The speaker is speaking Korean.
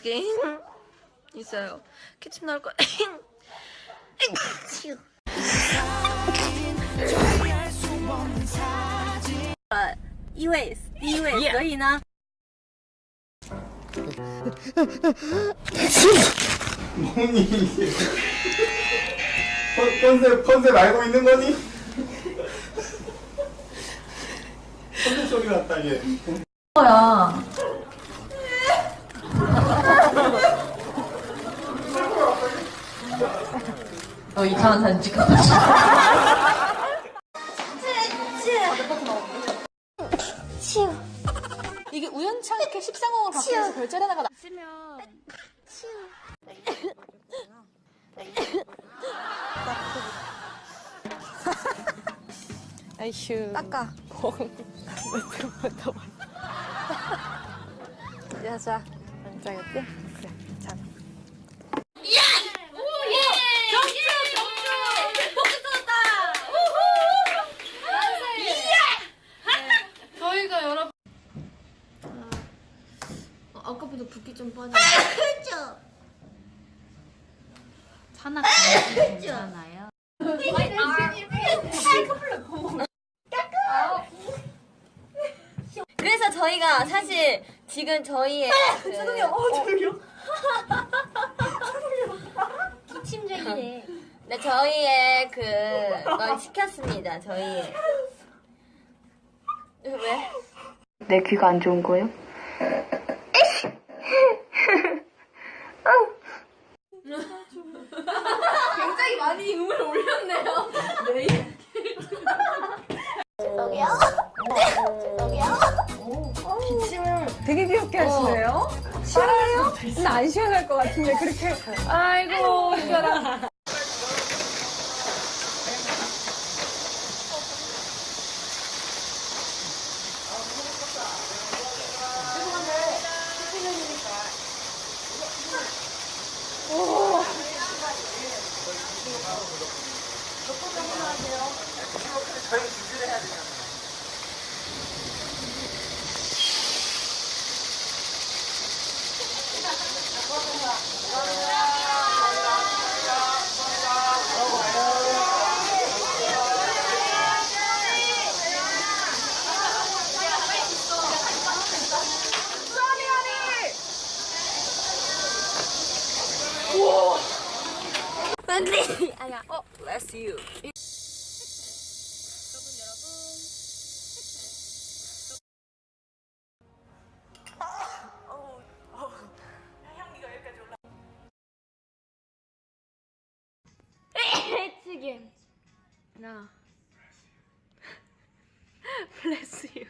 그게 있어요. 기침 나올 거.第一位，所以呢？ 뭐니 이게 컨셉 알고 있는 거니? 컨셉 소리가 났다 이게. 뭐야? 이상한 사진 찍어가지고. 이게 우연찮게 13호가 바뀌어서 별자리 하나가 났으면 아이슈 닦아 야자 앉아야지 그래 자 아까보다 붓기 좀 빠져. 그죠? 산악 괜찮아요? 그래서 저희가 사실 지금 저희의 죄송해요. 기침쟁이네. 네, 저희의 걸 시켰습니다. 저희의 왜? 내 귀가 안 좋은 거예요? 굉장히 많이 음을 올렸네요. 죄송해요. 죄송해요. 되게 귀엽게 하시네요. 시원해요? 근데 안 시원할 것 같은데 그렇게. 아이고 이거라. 아야, bless you. 해치김. 나. Bless you.